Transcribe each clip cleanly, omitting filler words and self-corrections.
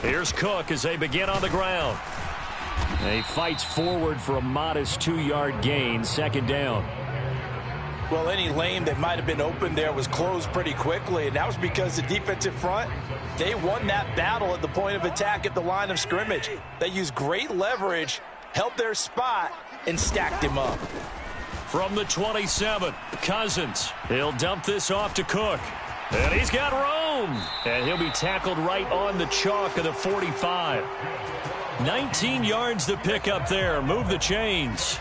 Here's Cook as they begin on the ground. And he fights forward for a modest 2-yard gain, second down. Well, any lane that might have been open there was closed pretty quickly, and that was because the defensive front, they won that battle at the point of attack at the line of scrimmage. They used great leverage, held their spot, and stacked him up. From the 27, Cousins. He'll dump this off to Cook. And he's got room. And he'll be tackled right on the chalk of the 45. 19 yards to pick up there. Move the chains.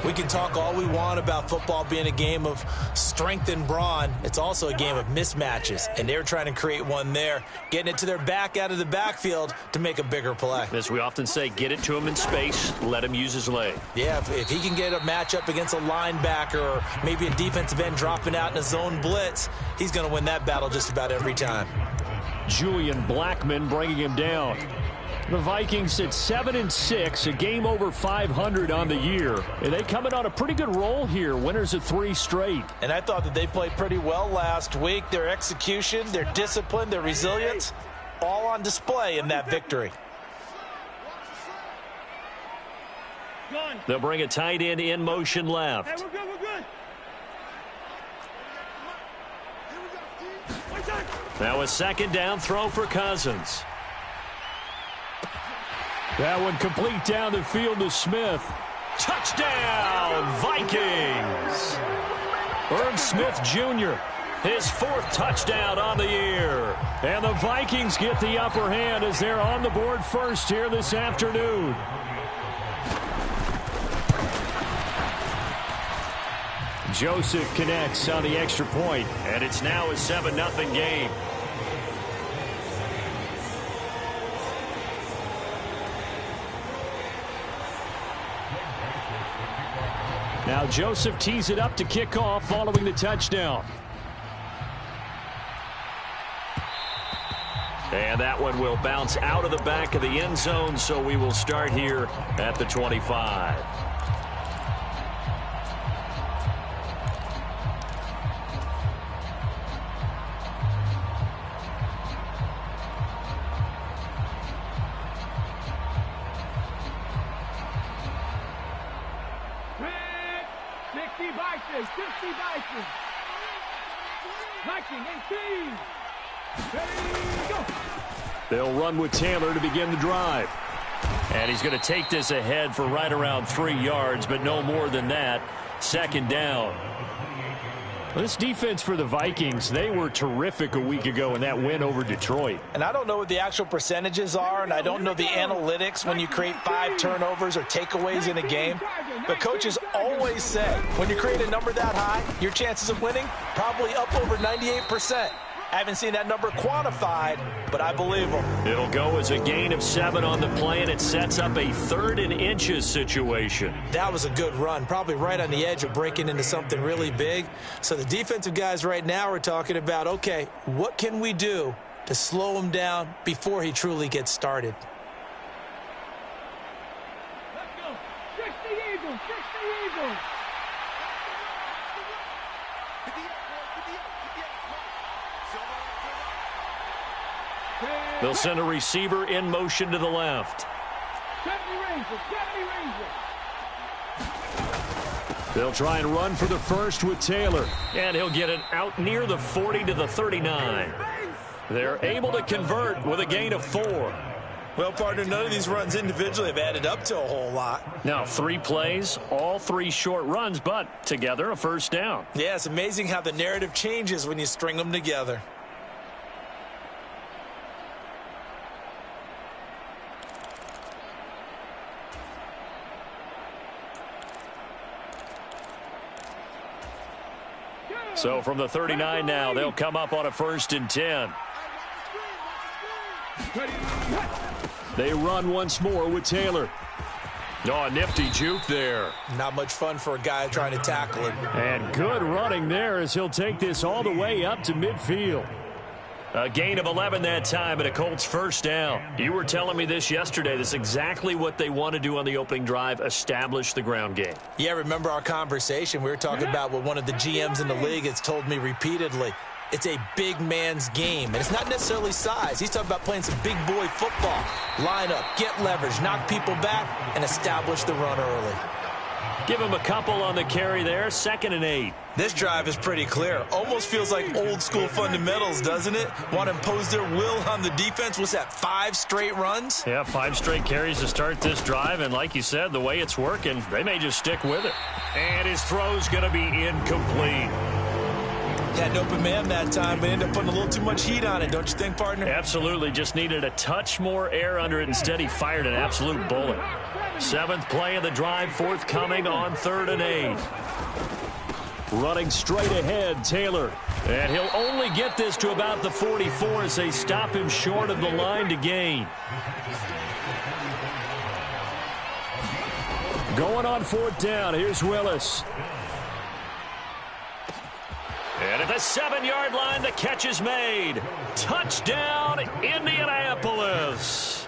We can talk all we want about football being a game of strength and brawn. It's also a game of mismatches, and they're trying to create one there, getting it to their back out of the backfield to make a bigger play. As we often say, get it to him in space, let him use his leg. Yeah, if he can get a matchup against a linebacker or maybe a defensive end dropping out in a zone blitz, he's going to win that battle just about every time. Julian Blackman bringing him down. The Vikings at 7-6, a game over 500 on the year. And they coming on a pretty good roll here, winners of 3 straight. And I thought that they played pretty well last week. Their execution, their discipline, their resilience, all on display in that victory. They'll bring a tight end in motion left. Hey, we're good, we're good. Now a second down throw for Cousins. That one complete down the field to Smith. Touchdown, Vikings! Irv Smith Jr., his 4th touchdown on the year. And the Vikings get the upper hand as they're on the board first here this afternoon. Joseph connects on the extra point, and it's now a 7-0 game. Now Joseph tees it up to kick off following the touchdown. And that one will bounce out of the back of the end zone, so we will start here at the 25. They'll run with Taylor to begin the drive. And he's going to take this ahead for right around 3 yards, but no more than that. Second down. This defense for the Vikings, they were terrific a week ago in that win over Detroit. And I don't know what the actual percentages are, and I don't know the analytics when you create 5 turnovers or takeaways in a game. But coaches always say when you create a number that high, your chances of winning probably up over 98%. I haven't seen that number quantified, but I believe them. It'll go as a gain of 7 on the play, and it sets up a 3rd and inches situation. That was a good run, probably right on the edge of breaking into something really big. So the defensive guys right now are talking about, okay, what can we do to slow him down before he truly gets started? Let's go. 60 Eagles, 60 Eagles. They'll send a receiver in motion to the left. They'll try and run for the first with Taylor. And he'll get it out near the 40 to the 39. They're able to convert with a gain of 4. Well, partner, none of these runs individually have added up to a whole lot. Now, 3 plays, all 3 short runs, but together a first down. Yeah, it's amazing how the narrative changes when you string them together. So from the 39 now, they'll come up on a 1st and 10. They run once more with Taylor. Oh, a nifty juke there. Not much fun for a guy trying to tackle him. And good running there as he'll take this all the way up to midfield. A gain of 11 that time and a Colts first down. You were telling me this yesterday. This is exactly what they want to do on the opening drive, establish the ground game. Yeah, remember our conversation. We were talking about what one of the GMs in the league has told me repeatedly. it's a big man's game. And it's not necessarily size. He's talking about playing some big boy football. Line up, get leverage, knock people back, and establish the run early. Give him a couple on the carry there, 2nd and 8. This drive is pretty clear. Almost feels like old school fundamentals, doesn't it? Want to impose their will on the defense. What's that, 5 straight runs? Yeah, 5 straight carries to start this drive. And like you said, the way it's working, they may just stick with it. And his throw's going to be incomplete. Had an open man that time, but ended up putting a little too much heat on it, don't you think, partner? Absolutely. Just needed a touch more air under it. Instead, he fired an absolute bullet. 7th play of the drive, forthcoming on 3rd and 8. Running straight ahead, Taylor. And he'll only get this to about the 44 as they stop him short of the line to gain. Going on 4th down, here's Willis. And at the 7-yard line, the catch is made. Touchdown, Indianapolis.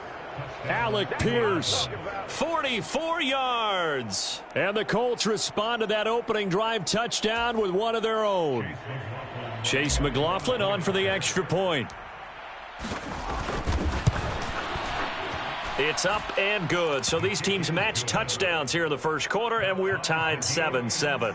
Alec Pierce, 44 yards. And the Colts respond to that opening drive touchdown with one of their own. Chase McLaughlin on for the extra point. It's up and good. So these teams match touchdowns here in the first quarter, and we're tied 7-7.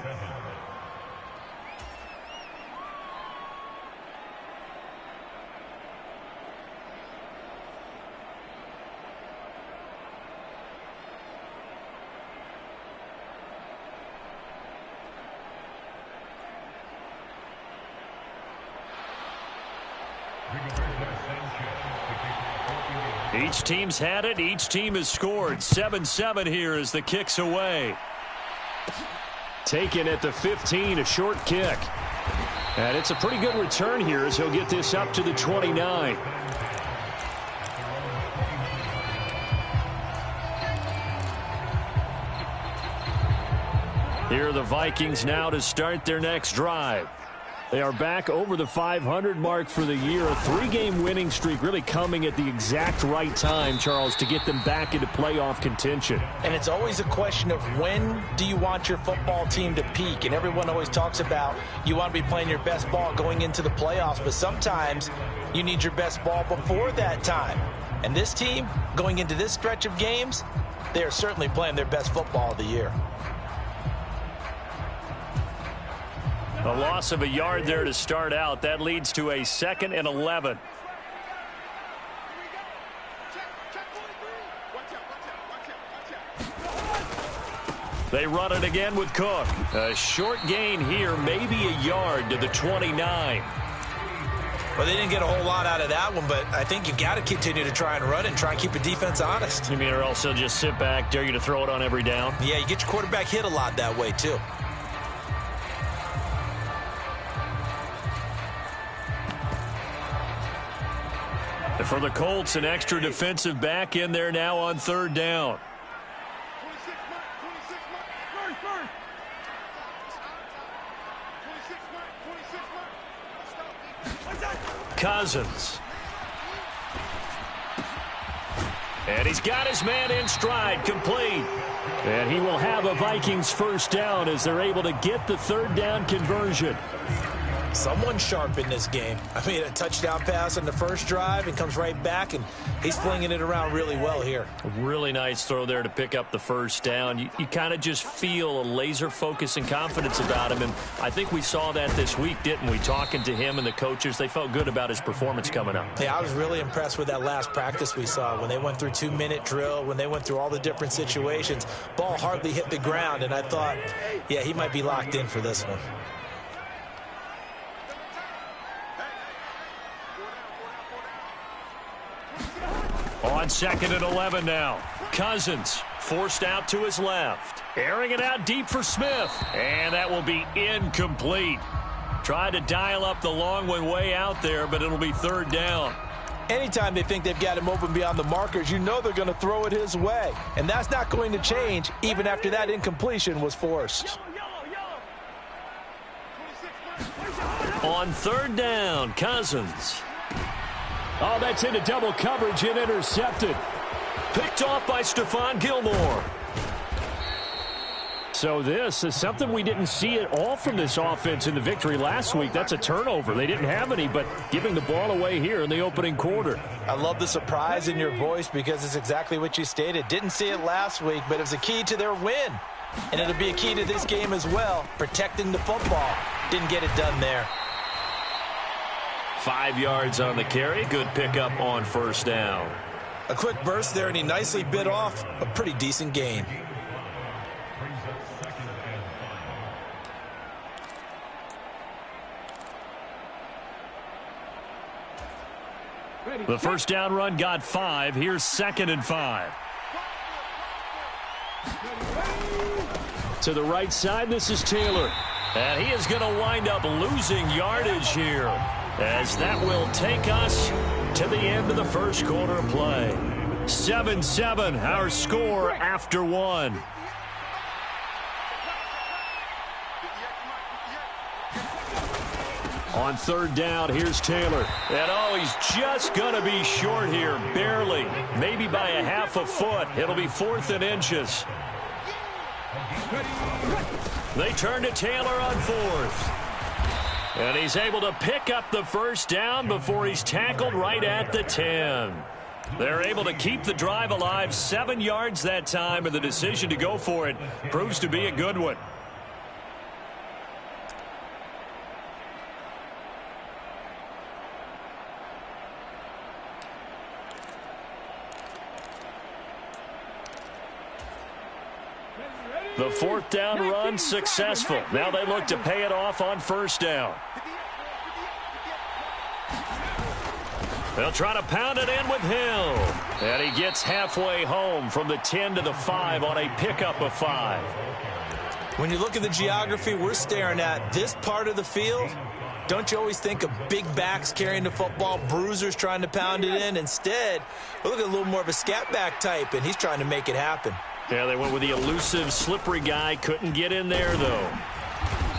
Each team's had it. Each team has scored. 7-7 here as the kick's away. Taken at the 15, a short kick. And it's a pretty good return here as he'll get this up to the 29. Here are the Vikings now to start their next drive. They are back over the 500 mark for the year. A 3-game winning streak really coming at the exact right time, Charles, to get them back into playoff contention. And it's always a question of when do you want your football team to peak? And everyone always talks about you want to be playing your best ball going into the playoffs, but sometimes you need your best ball before that time. And this team, going into this stretch of games, they are certainly playing their best football of the year. A loss of a yard there to start out. That leads to a 2nd and 11. They run it again with Cook. A short gain here, maybe a yard to the 29. Well, they didn't get a whole lot out of that one, but I think you've got to continue to try and run it and try and keep the defense honest. You mean, or else they'll just sit back, dare you to throw it on every down? Yeah, you get your quarterback hit a lot that way, too. For the Colts, an extra defensive back in there now on 3rd down. Cousins. And he's got his man in stride, complete. And he will have a Vikings first down as they're able to get the 3rd down conversion. Someone sharp in this game. I mean, a touchdown pass on the first drive and comes right back, and he's flinging it around really well here. A really nice throw there to pick up the first down. You kind of just feel a laser focus and confidence about him, and I think we saw that this week, didn't we? Talking to him and the coaches, they felt good about his performance coming up. Yeah, I was really impressed with that last practice we saw when they went through 2-minute drill, when they went through all the different situations. Ball hardly hit the ground, and I thought, yeah, he might be locked in for this one. On 2nd and 11 now. Cousins forced out to his left. Airing it out deep for Smith. And that will be incomplete. Tried to dial up the long one way out there, but it'll be 3rd down. Anytime they think they've got him open beyond the markers, you know they're going to throw it his way. And that's not going to change even after that incompletion was forced. On 3rd down, Cousins. Oh, that's into double coverage and intercepted. Picked off by Stephon Gilmore. So this is something we didn't see at all from this offense in the victory last week. That's a turnover. They didn't have any, but giving the ball away here in the opening quarter. I love the surprise in your voice because it's exactly what you stated. Didn't see it last week, but it was a key to their win. And it'll be a key to this game as well, protecting the football. Didn't get it done there. 5 yards on the carry. Good pickup on first down. A quick burst there, and he nicely bit off a pretty decent gain. The first down run got 5. Here's 2nd and 5. To the right side, this is Taylor. And he is going to wind up losing yardage here, as that will take us to the end of the first quarter play. 7-7, our score after 1. On 3rd down, here's Taylor. And oh, he's just going to be short here, barely. Maybe by a half a foot. It'll be 4th and inches. They turn to Taylor on 4th. And he's able to pick up the first down before he's tackled right at the 10. They're able to keep the drive alive, 7 yards that time, and the decision to go for it proves to be a good one. The 4th down run successful. Now they look to pay it off on first down. They'll try to pound it in with Hill. And he gets halfway home from the 10 to the 5 on a pickup of 5. When you look at the geography we're staring at, this part of the field, don't you always think of big backs carrying the football, bruisers trying to pound it in? Instead, we look at a little more of a scat back type, and he's trying to make it happen. Yeah, they went with the elusive, slippery guy. Couldn't get in there, though.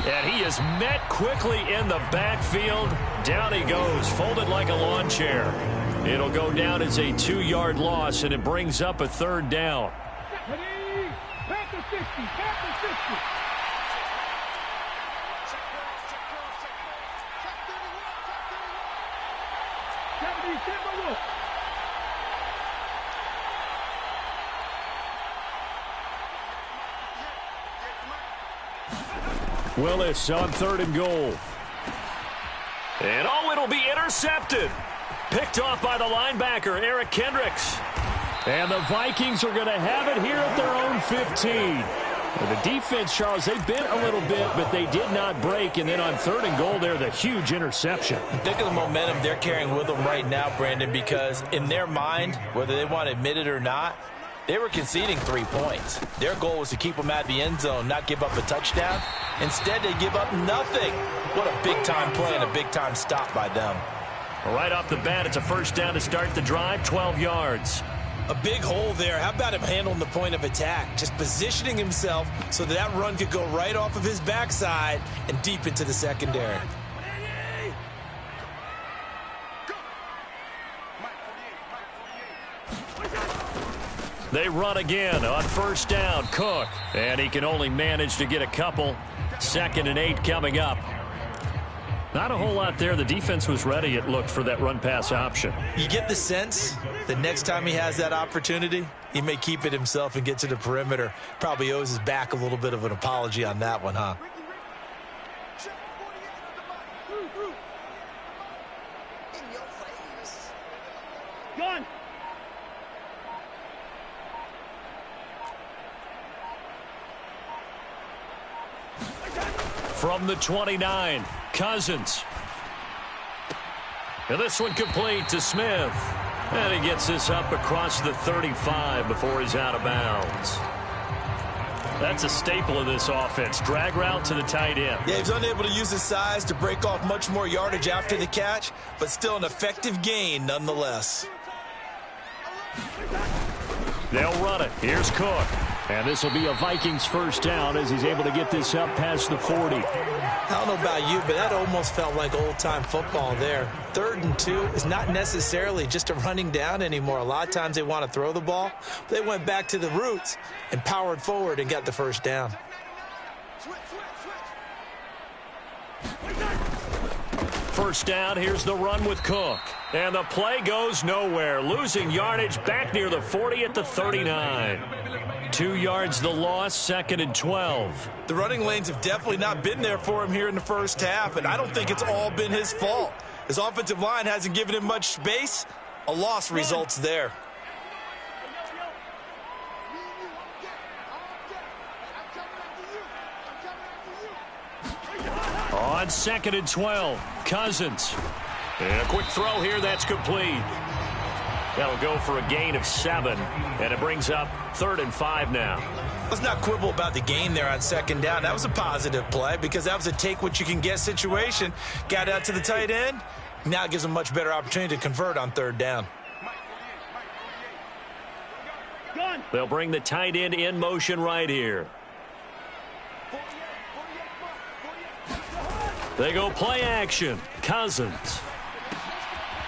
And he is met quickly in the backfield. Down he goes, folded like a lawn chair. It'll go down as a 2-yard loss, and it brings up a 3rd down. Back to 60, back to 60. Willis on 3rd and goal. And oh, it'll be intercepted. Picked off by the linebacker, Eric Kendricks. And the Vikings are going to have it here at their own 15. And the defense, Charles, they bent a little bit, but they did not break. And then on 3rd and goal there, the huge interception. Think of the momentum they're carrying with them right now, Brandon, because in their mind, whether they want to admit it or not, they were conceding 3 points. Their goal was to keep them out of the end zone, not give up a touchdown. Instead, they give up nothing. What a big-time play and a big-time stop by them. Right off the bat, it's a first down to start the drive, 12 yards. A big hole there. How about him handling the point of attack? Just positioning himself so that run could go right off of his backside and deep into the secondary. They run again on first down. Cook. And he can only manage to get a couple. 2nd and 8 coming up. Not a whole lot there. The defense was ready, it looked, for that run-pass option. You get the sense that next time he has that opportunity, he may keep it himself and get to the perimeter. Probably owes his back a little bit of an apology on that one, huh? Gun. From the 29, Cousins. And this one complete to Smith. And he gets this up across the 35 before he's out of bounds. That's a staple of this offense. Drag route to the tight end. Yeah, he's unable to use his size to break off much more yardage after the catch, but still an effective gain nonetheless. They'll run it. Here's Cook. And this will be a Vikings first down as he's able to get this up past the 40. I don't know about you, but that almost felt like old-time football there. 3rd and 2 is not necessarily just a running down anymore. A lot of times they want to throw the ball. They went back to the roots and powered forward and got the first down. First down, here's the run with Cook. And the play goes nowhere. Losing yardage back near the 40 at the 39. 2 yards the loss, 2nd and 12. The running lanes have definitely not been there for him here in the first half, and I don't think it's all been his fault. His offensive line hasn't given him much space. A loss results there. On 2nd and 12, Cousins. And a quick throw here, that's complete. That'll go for a gain of 7, and it brings up 3rd and 5 now. Let's not quibble about the gain there on 2nd down. That was a positive play because that was a take-what-you-can-get situation. Got out to the tight end. Now it gives him a much better opportunity to convert on 3rd down. They'll bring the tight end in motion right here. They go play action. Cousins.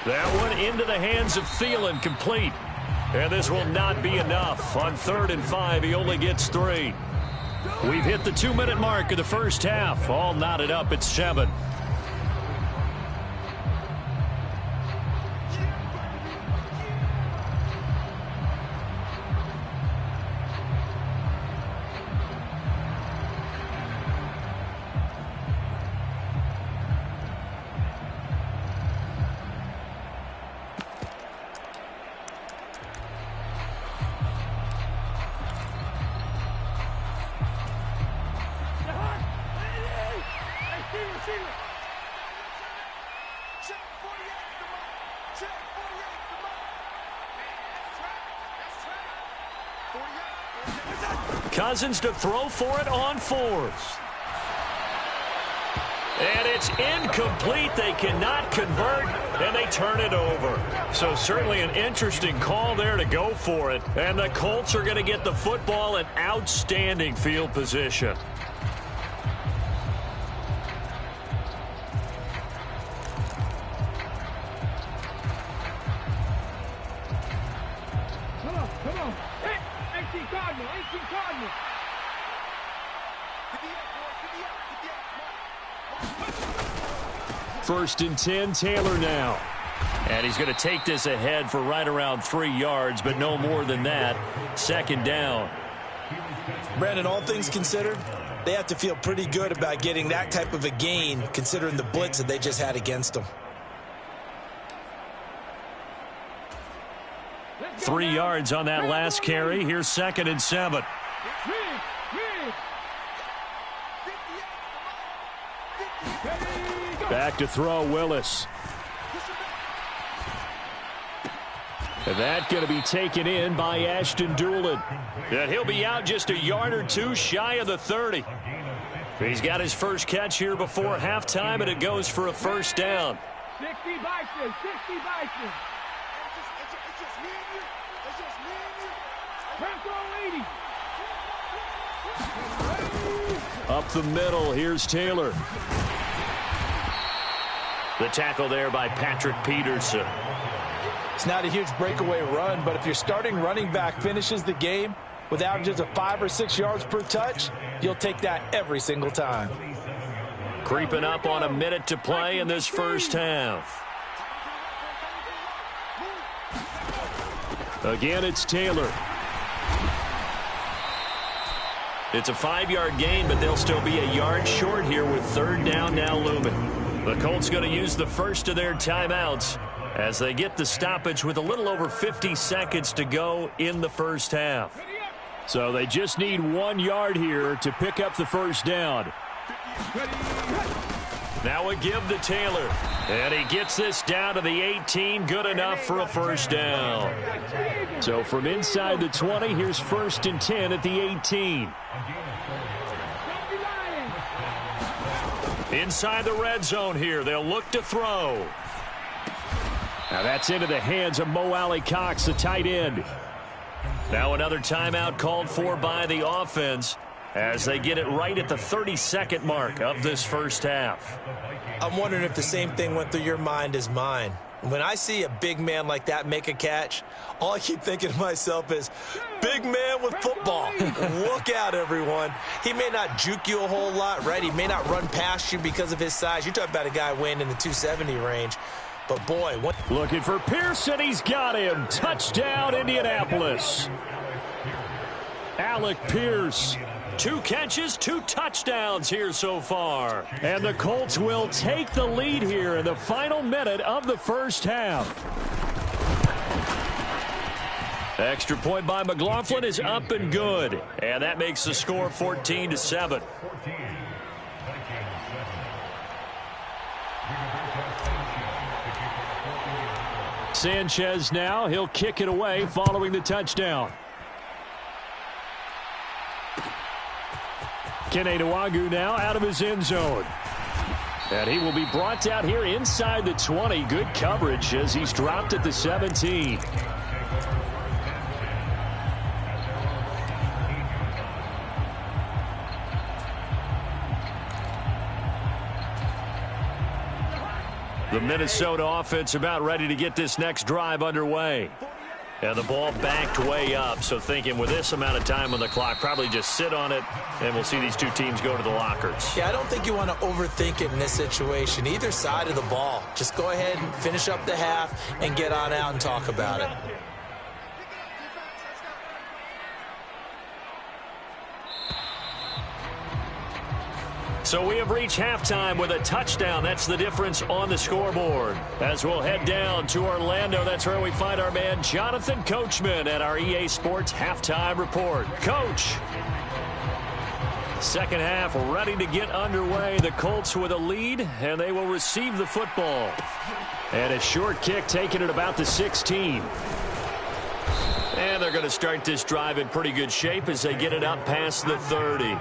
That one into the hands of Thielen, complete. And this will not be enough. On 3rd and 5, he only gets 3. We've hit the 2-minute mark of the first half. All knotted up at 7. Cousins to throw for it on 4th. And it's incomplete. They cannot convert, and they turn it over. So certainly an interesting call there to go for it. And the Colts are going to get the football in outstanding field position. Come on. Hey, 18 Cardinal. 18 Cardinal. 1st and 10, Taylor now. And he's going to take this ahead for right around 3 yards, but no more than that. 2nd down. Brandon, all things considered, they have to feel pretty good about getting that type of a gain, considering the blitz that they just had against them. 3 yards on that last carry. Here's 2nd and 7. Back to throw, Willis. And that's going to be taken in by Ashton Doolin. And he'll be out just a yard or 2 shy of the 30. He's got his first catch here before halftime, and it goes for a 1st down. 60 Bison, 60 Bison. Up the middle, here's Taylor. The tackle there by Patrick Peterson. It's not a huge breakaway run, but if your starting running back finishes the game with averages of 5 or 6 yards per touch, you'll take that every single time. Creeping up on a minute to play in this first half. Again, it's Taylor. It's a 5-yard gain, but they'll still be a yard short here with 3rd down now looming. The Colts going to use the first of their timeouts as they get the stoppage with a little over 50 seconds to go in the first half. So they just need 1 yard here to pick up the 1st down. Now a give to Taylor. And he gets this down to the 18. Good enough for a 1st down. So from inside the 20, here's 1st and 10 at the 18. Inside the red zone here. They'll look to throw. Now that's into the hands of Mo Alley-Cox, the tight end. Now another timeout called for by the offense as they get it right at the 32nd mark of this first half. I'm wondering if the same thing went through your mind as mine. When I see a big man like that make a catch, all I keep thinking to myself is, big man with football. Look out, everyone. He may not juke you a whole lot, right? He may not run past you because of his size. You're talking about a guy weighing in the 270 range. But, boy, what... Looking for Pearson. He's got him. Touchdown, Indianapolis. Alec Pierce. 2 catches, 2 touchdowns here so far. And the Colts will take the lead here in the final minute of the first half. Extra point by McLaughlin is up and good. And that makes the score 14-7. Sanchez now. He'll kick it away following the touchdown. Kene Nwagu now out of his end zone. And he will be brought down here inside the 20. Good coverage as he's dropped at the 17. The Minnesota offense about ready to get this next drive underway. And the ball backed way up, so thinking with this amount of time on the clock, probably just sit on it, and we'll see these two teams go to the lockers. Yeah, I don't think you want to overthink it in this situation. Either side of the ball. Just go ahead and finish up the half and get on out and talk about it. So we have reached halftime with a touchdown. That's the difference on the scoreboard. As we'll head down to Orlando, that's where we find our man Jonathan Coachman at our EA Sports Halftime Report. Coach. Second half ready to get underway. The Colts with a lead, and they will receive the football. And a short kick taken at about the 16. And they're going to start this drive in pretty good shape as they get it up past the 30.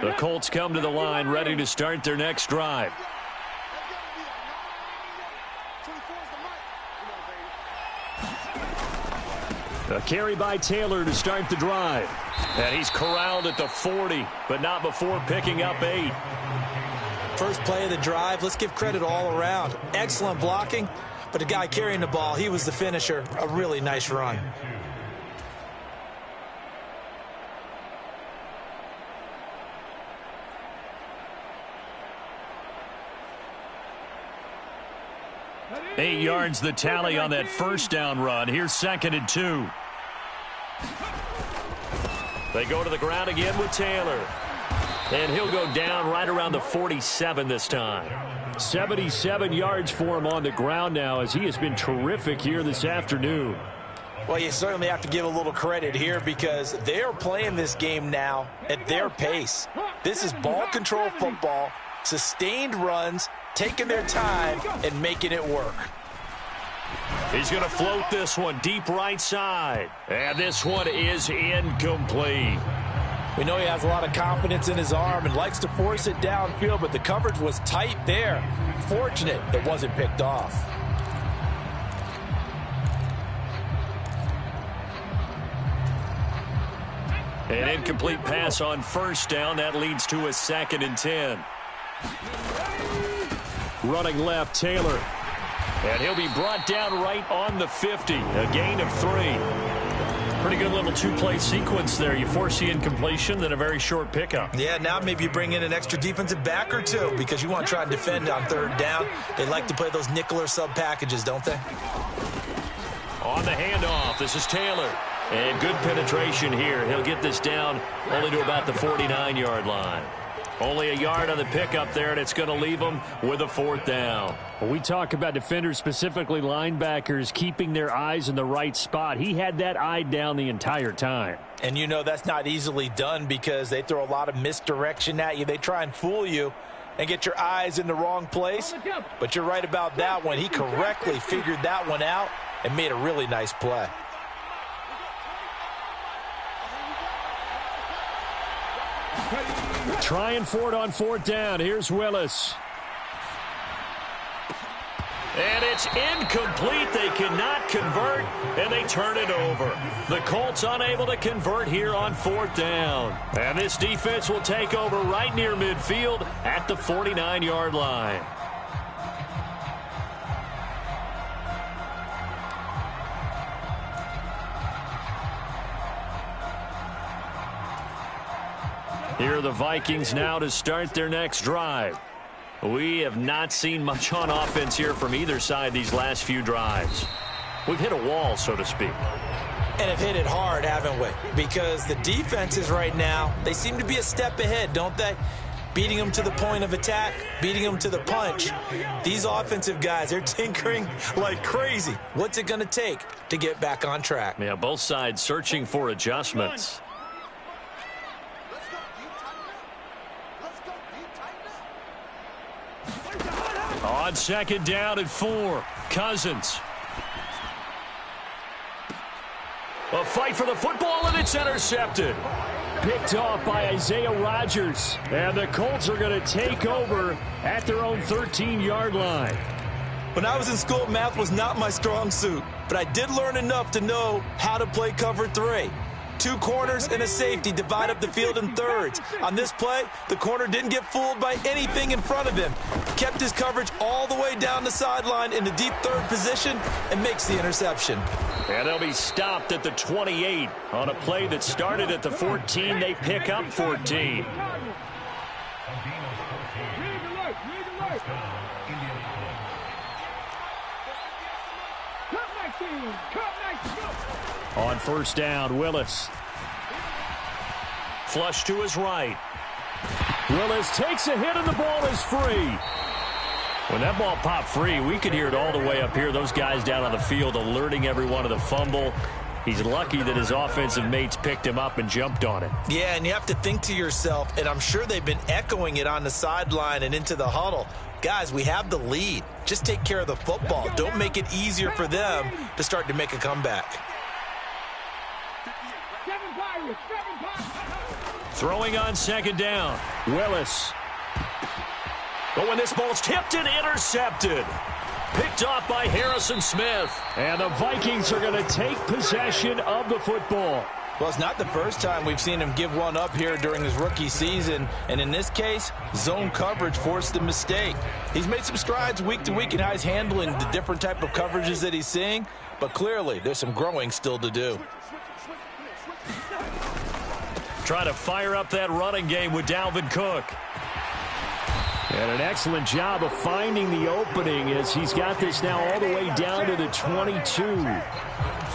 The Colts come to the line ready to start their next drive. A carry by Taylor to start the drive. And he's corralled at the 40, but not before picking up 8. First play of the drive, let's give credit all around. Excellent blocking, but the guy carrying the ball, he was the finisher. A really nice run. Eight yards the tally on that first down run. Here's 2nd and 2. They go to the ground again with Taylor. And he'll go down right around the 47 this time. 77 yards for him on the ground now as he has been terrific here this afternoon. Well, you certainly have to give a little credit here because they are playing this game now at their pace. This is ball control football, sustained runs, taking their time and making it work. He's going to float this one deep right side. And this one is incomplete. We know he has a lot of confidence in his arm and likes to force it downfield, but the coverage was tight there. Fortunate it wasn't picked off. An incomplete pass on first down. That leads to a 2nd and 10. Running left, Taylor. And he'll be brought down right on the 50. A gain of 3. Pretty good little 2-play sequence there. You force the incompletion, then a very short pickup. Yeah, now maybe you bring in an extra defensive back or two because you want to try and defend on 3rd down. They like to play those nickel or sub packages, don't they? On the handoff, this is Taylor. And good penetration here. He'll get this down only to about the 49-yard line. Only a yard on the pickup there, and it's going to leave them with a 4th down. When we talk about defenders, specifically linebackers, keeping their eyes in the right spot, he had that eye down the entire time. And you know that's not easily done because they throw a lot of misdirection at you. They try and fool you and get your eyes in the wrong place. But you're right about that one. He correctly figured that one out and made a really nice play. Trying for it on 4th down. Here's Willis. And it's incomplete. They cannot convert, and they turn it over. The Colts unable to convert here on 4th down. And this defense will take over right near midfield at the 49-yard line. Here are the Vikings now to start their next drive. We have not seen much on offense here from either side these last few drives. We've hit a wall, so to speak. And have hit it hard, haven't we? Because the defenses right now, they seem to be a step ahead, don't they? Beating them to the point of attack, beating them to the punch. These offensive guys, they're tinkering like crazy. What's it going to take to get back on track? Yeah, both sides searching for adjustments. On 2nd down and 4, Cousins. A fight for the football, and it's intercepted. Picked off by Isaiah Rodgers. And the Colts are going to take over at their own 13-yard line. When I was in school, math was not my strong suit, but I did learn enough to know how to play cover 3. 2 corners and a safety divide up the field in thirds. On this play, the corner didn't get fooled by anything in front of him. Kept his coverage all the way down the sideline in the deep third position and makes the interception. And they'll be stopped at the 28 on a play that started at the 14. They pick up 14. On 1st down, Willis. Flush to his right. Willis takes a hit and the ball is free. When that ball popped free, we could hear it all the way up here. Those guys down on the field alerting everyone of the fumble. He's lucky that his offensive mates picked him up and jumped on it. Yeah, and you have to think to yourself, and I'm sure they've been echoing it on the sideline and into the huddle. Guys, we have the lead. Just take care of the football. Don't make it easier for them to start to make a comeback. Throwing on 2nd down, Willis. But when this ball's tipped and intercepted. Picked off by Harrison Smith. And the Vikings are going to take possession of the football. Well, it's not the first time we've seen him give one up here during his rookie season. And in this case, zone coverage forced the mistake. He's made some strides week to week in how he's handling the different type of coverages that he's seeing. But clearly, there's some growing still to do. Trying to fire up that running game with Dalvin Cook. And an excellent job of finding the opening as he's got this now all the way down to the 22.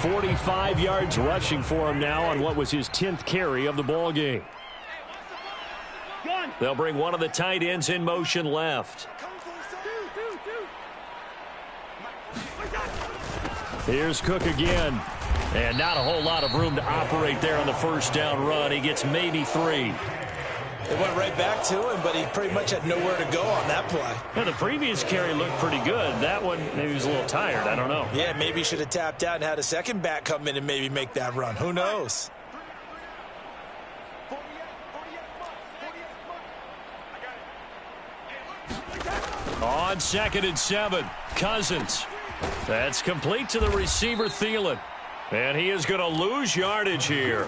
45 yards rushing for him now on what was his 10th carry of the ball game. They'll bring one of the tight ends in motion left. Here's Cook again. And not a whole lot of room to operate there on the 1st down run. He gets maybe 3. It went right back to him, but he pretty much had nowhere to go on that play. Well, the previous carry looked pretty good. That one, maybe he was a little tired. I don't know. Yeah, maybe he should have tapped out and had a second back come in and maybe make that run. Who knows? On 2nd and 7, Cousins. That's complete to the receiver, Thielen. And he is going to lose yardage here.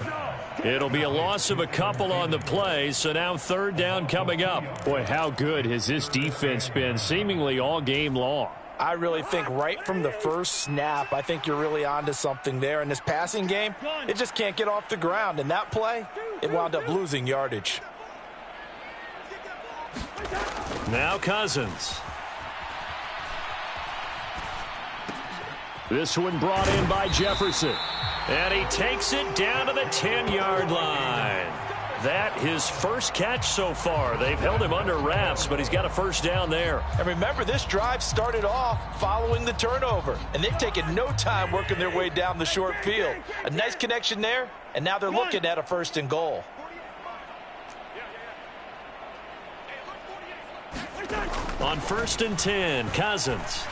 It'll be a loss of a couple on the play, so now 3rd down coming up. Boy, how good has this defense been seemingly all game long? I really think right from the first snap, I think you're really onto something there. In this passing game, it just can't get off the ground. And that play, it wound up losing yardage. Now Cousins. This one brought in by Jefferson. And he takes it down to the 10-yard line. That his first catch so far. They've held him under wraps, but he's got a 1st down there. And remember, this drive started off following the turnover. And they've taken no time working their way down the short field. A nice connection there, and now they're looking at a 1st and goal. On 1st and 10, Cousins.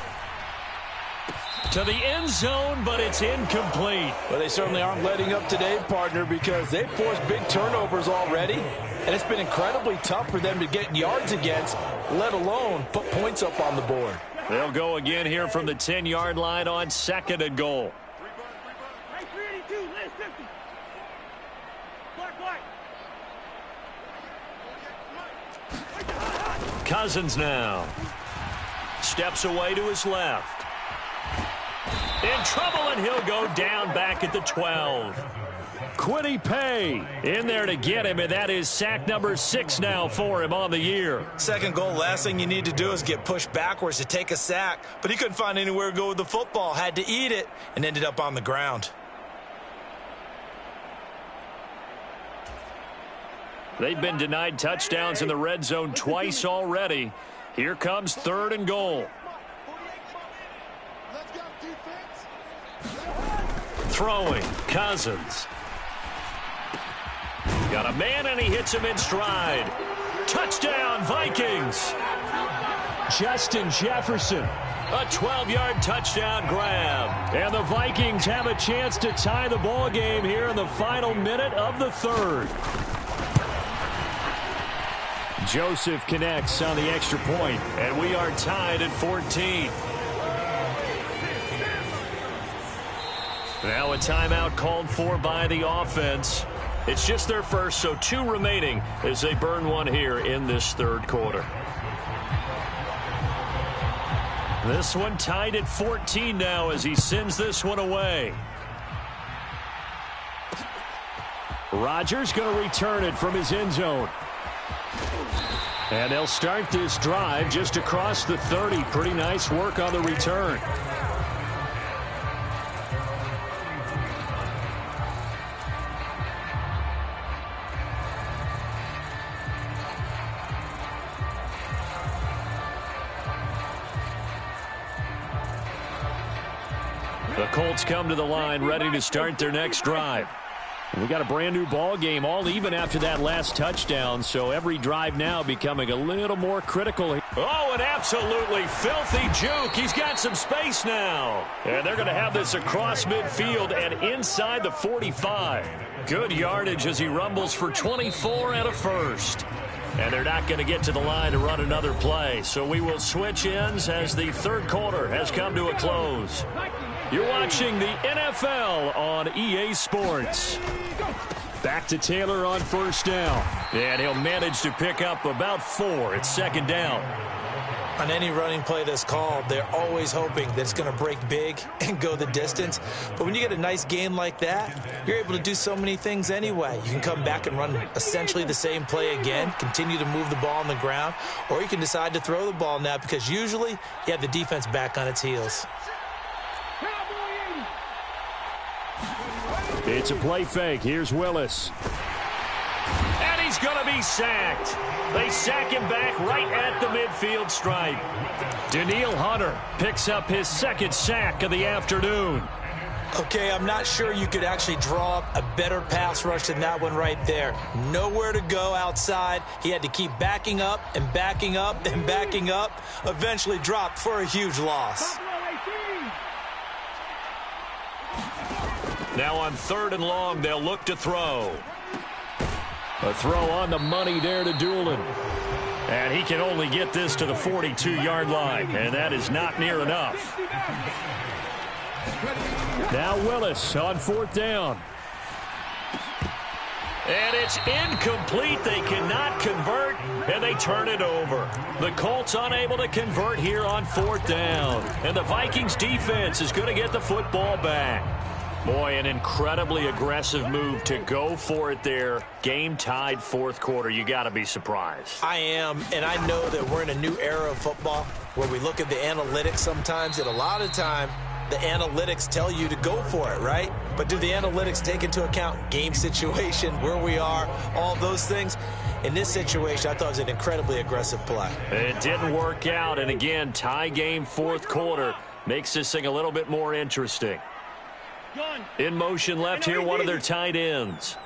To the end zone, but it's incomplete. Well, they certainly aren't letting up today, partner, because they've forced big turnovers already. And it's been incredibly tough for them to get yards against, let alone put points up on the board. They'll go again here from the 10-yard line on 2nd and goal. Right, 382, last 50. Black, white. Cousins now. Steps away to his left. In trouble, and he'll go down back at the 12. Kwity Paye in there to get him, and that is sack number 6 now for him on the year. Second goal, last thing you need to do is get pushed backwards to take a sack. But he couldn't find anywhere to go with the football, had to eat it, and ended up on the ground. They've been denied touchdowns in the red zone twice already. Here comes 3rd and goal. Throwing, Cousins. Got a man, and he hits him in stride. Touchdown, Vikings. Justin Jefferson. A 12-yard touchdown grab. And the Vikings have a chance to tie the ball game here in the final minute of the 3rd. Joseph connects on the extra point, and we are tied at 14. Now a timeout called for by the offense. It's just their first, so 2 remaining as they burn one here in this 3rd quarter. This one tied at 14 now as he sends this one away. Rodgers going to return it from his end zone. And they'll start this drive just across the 30. Pretty nice work on the return. The Colts come to the line ready to start their next drive. We got a brand new ball game, all even after that last touchdown, so every drive now becoming a little more critical. Oh, an absolutely filthy juke. He's got some space now. And they're going to have this across midfield and inside the 45. Good yardage as he rumbles for 24 and a first. And they're not going to get to the line to run another play, so we will switch ends as the 3rd quarter has come to a close. You're watching the NFL on EA Sports. Back to Taylor on 1st down. And he'll manage to pick up about 4 at 2nd down. On any running play that's called, they're always hoping that it's going to break big and go the distance. But when you get a nice game like that, you're able to do so many things anyway. You can come back and run essentially the same play again, continue to move the ball on the ground, or you can decide to throw the ball now because usually you have the defense back on its heels. It's a play fake. Here's Willis. And he's going to be sacked. They sack him back right at the midfield stripe. Danielle Hunter picks up his 2nd sack of the afternoon. Okay, I'm not sure you could actually draw up a better pass rush than that one right there. Nowhere to go outside. He had to keep backing up and backing up and backing up. Eventually dropped for a huge loss. Now on 3rd and long, they'll look to throw. A throw on the money there to Doolin. And he can only get this to the 42-yard line, and that is not near enough. Now Willis on 4th down. And it's incomplete. They cannot convert, and they turn it over. The Colts unable to convert here on 4th down. And the Vikings defense is going to get the football back. Boy, an incredibly aggressive move to go for it there. Game tied 4th quarter. You got to be surprised. I am, and I know that we're in a new era of football where we look at the analytics sometimes, and a lot of time the analytics tell you to go for it, right? But do the analytics take into account game situation, where we are, all those things? In this situation, I thought it was an incredibly aggressive play. It didn't work out, and again, tie game 4th quarter makes this thing a little bit more interesting. In motion left here, one of their tight ends.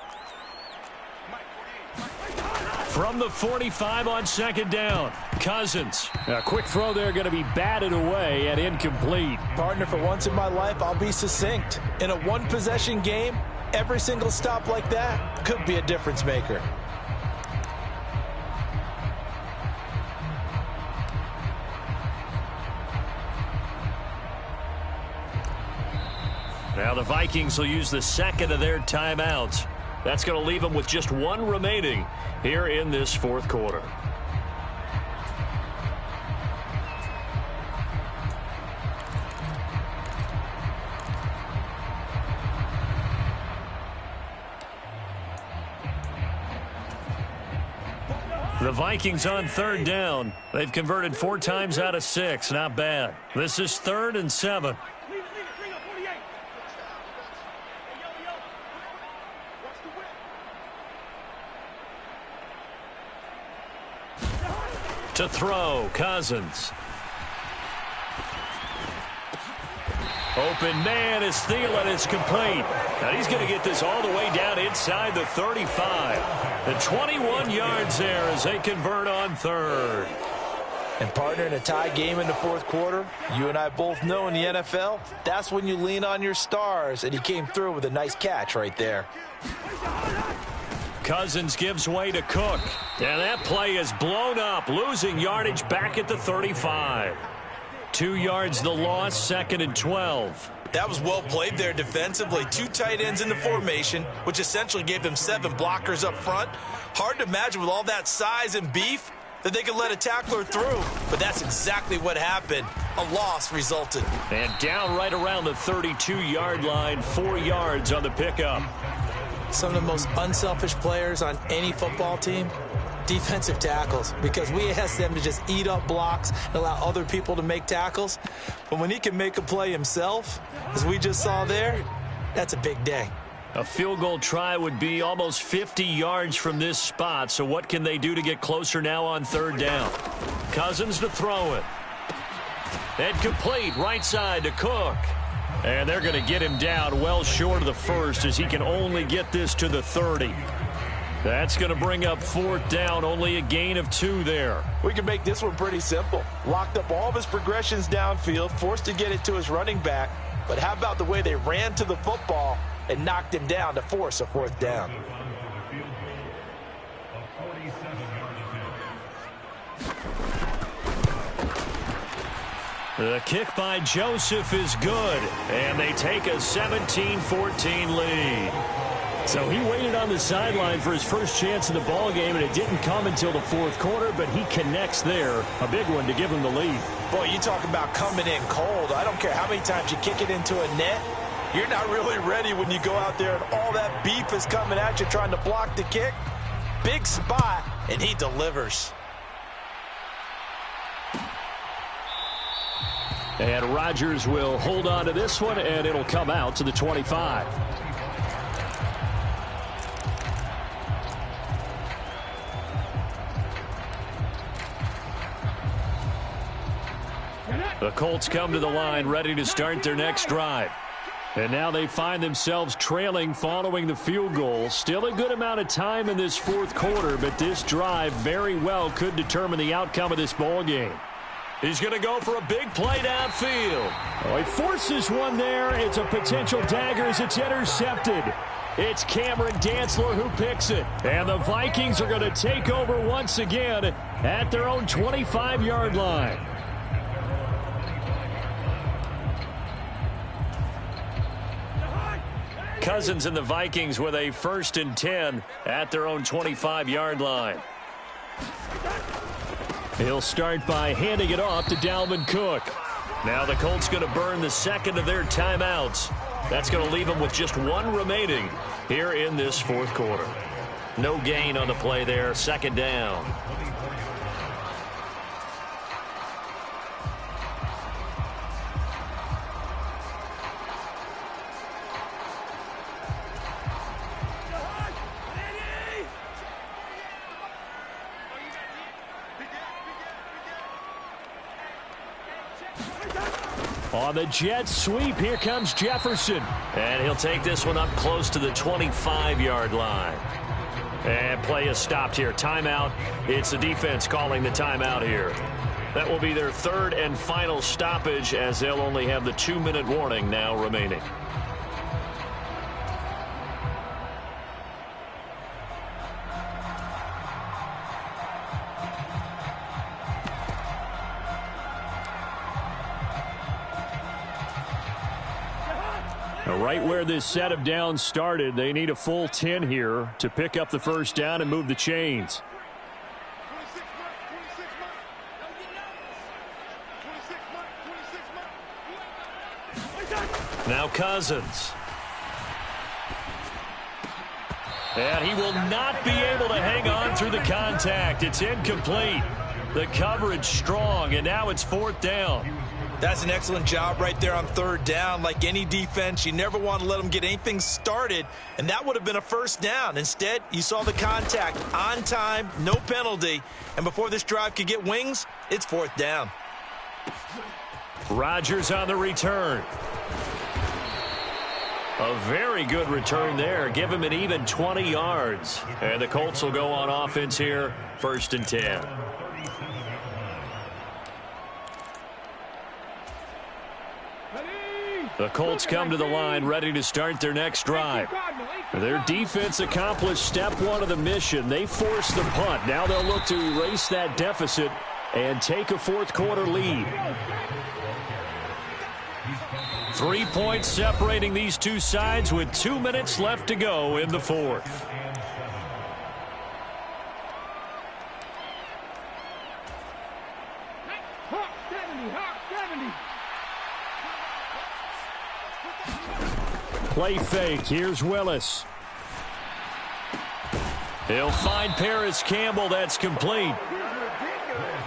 From the 45 on 2nd down, Cousins. A quick throw there going to be batted away and incomplete. Partner, for once in my life, I'll be succinct. In a one-possession game, every single stop like that could be a difference maker. Now the Vikings will use the second of their timeouts. That's going to leave them with just one remaining here in this fourth quarter. The Vikings on third down. They've converted 4 times out of 6. Not bad. This is 3rd and 7. To throw, Cousins. Open man is Thielen. It's complete. And he's going to get this all the way down inside the 35. The 21 yards there as they convert on third. And partner, in a tie game in the fourth quarter, you and I both know in the NFL, that's when you lean on your stars. And he came through with a nice catch right there. Cousins gives way to Cook. And that play is blown up, losing yardage back at the 35. 2 yards the loss, 2nd and 12. That was well played there defensively. 2 tight ends in the formation, which essentially gave them 7 blockers up front. Hard to imagine with all that size and beef that they could let a tackler through. But that's exactly what happened. A loss resulted. And down right around the 32-yard line, 4 yards on the pickup. Some of the most unselfish players on any football team, defensive tackles, because we ask them to just eat up blocks and allow other people to make tackles. But when he can make a play himself, as we just saw there, that's a big day. A field goal try would be almost 50 yards from this spot. So what can they do to get closer now on third down? Cousins to throw it. And complete right side to Cook. And they're going to get him down well short of the first as he can only get this to the 30. That's going to bring up 4th down, only a gain of 2 there. We can make this one pretty simple. Locked up all of his progressions downfield, forced to get it to his running back. But how about the way they ran to the football and knocked him down to force a 4th down? The kick by Joseph is good, and they take a 17-14 lead. So he waited on the sideline for his first chance in the ball game, and it didn't come until the fourth quarter, but he connects there. A big one to give him the lead. Boy, you talk about coming in cold. I don't care how many times you kick it into a net. You're not really ready when you go out there and all that beef is coming at you trying to block the kick. Big spot, and he delivers. And Rodgers will hold on to this one, and it'll come out to the 25. The Colts come to the line, ready to start their next drive. And now they find themselves trailing following the field goal. Still a good amount of time in this fourth quarter, but this drive very well could determine the outcome of this ball game. He's going to go for a big play downfield. Oh, he forces one there. It's a potential dagger as it's intercepted. It's Cameron Dantzler who picks it. And the Vikings are going to take over once again at their own 25-yard line. Cousins and the Vikings with a 1st and 10 at their own 25-yard line. He'll start by handing it off to Dalvin Cook. Now the Colts going to burn the second of their timeouts. That's going to leave them with just 1 remaining here in this fourth quarter. No gain on the play there. 2nd down. On the jet sweep, here comes Jefferson. And he'll take this one up close to the 25-yard line. And play is stopped here. Timeout. It's the defense calling the timeout here. That will be their 3rd and final stoppage as they'll only have the 2-minute warning now remaining. Right where this set of downs started, they need a full 10 here to pick up the first down and move the chains. Now Cousins. And he will not be able to hang on through the contact. It's incomplete. The coverage strong, and now it's 4th down. That's an excellent job right there on 3rd down. Like any defense, you never want to let them get anything started, and that would have been a first down. Instead, you saw the contact on time, no penalty, and before this drive could get wings, it's 4th down. Rodgers on the return. A very good return there. Give him an even 20 yards. And the Colts will go on offense here, 1st and 10. The Colts come to the line ready to start their next drive. Their defense accomplished step 1 of the mission. They forced the punt. Now they'll look to erase that deficit and take a 4th quarter lead. 3 points separating these two sides with 2 minutes left to go in the 4th. Play fake. Here's Willis. He'll find Paris Campbell. That's complete.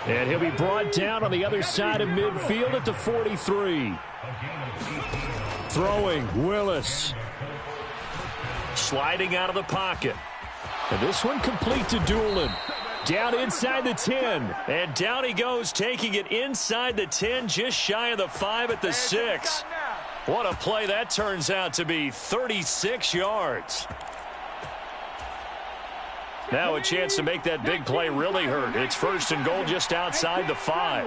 And he'll be brought down on the other side of midfield at the 43. Throwing, Willis. Sliding out of the pocket. And this one complete to Doolin. Down inside the 10. And down he goes, taking it inside the 10, just shy of the 5 at the 6. What a play that turns out to be, 36 yards. Now a chance to make that big play really hurt. It's 1st and goal just outside the 5.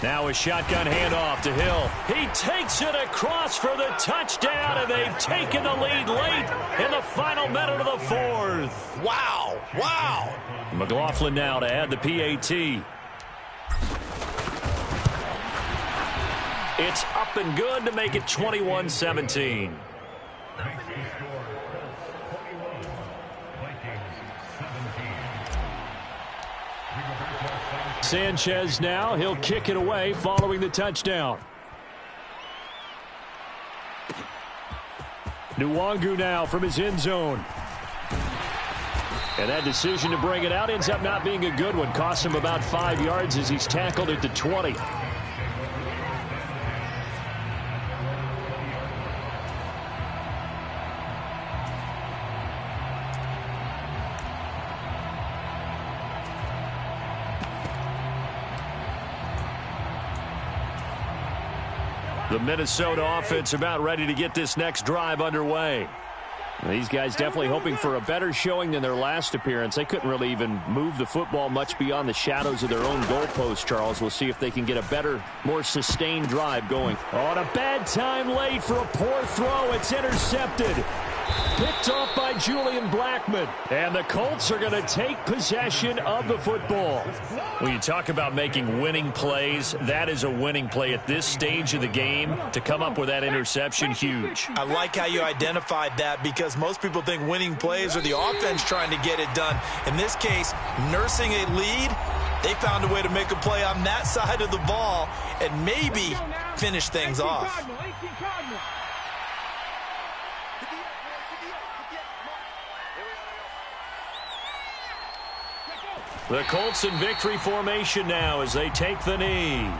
Now a shotgun handoff to Hill. He takes it across for the touchdown, and they've taken the lead late in the final minute of the 4th. Wow, wow. McLaughlin now to add the PAT. It's up and good to make it 21-17. Sanchez now. He'll kick it away following the touchdown. Nwangu now from his end zone. And that decision to bring it out ends up not being a good one. Costs him about 5 yards as he's tackled at the 20. The Minnesota offense about ready to get this next drive underway. These guys definitely hoping for a better showing than their last appearance. They couldn't really even move the football much beyond the shadows of their own goalpost, Charles. We'll see if they can get a better, more sustained drive going. On a bad time late for a poor throw. It's intercepted. Picked off by Julian Blackmon. And the Colts are going to take possession of the football. When you talk about making winning plays, that is a winning play at this stage of the game. To come up with that interception, huge. I like how you identified that, because most people think winning plays are the offense trying to get it done. In this case, nursing a lead, they found a way to make a play on that side of the ball and maybe finish things off. The Colts in victory formation now as they take the knee.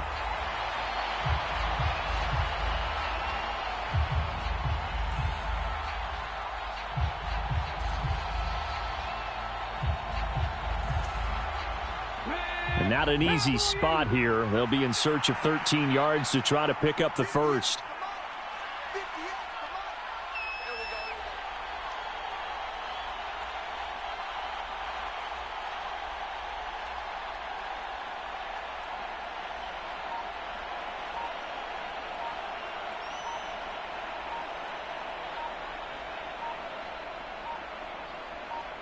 And not an easy spot here. They'll be in search of 13 yards to try to pick up the first.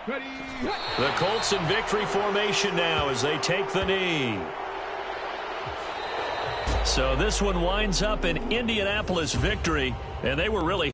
The Colts in victory formation now as they take the knee. So this one winds up an Indianapolis victory, and they were really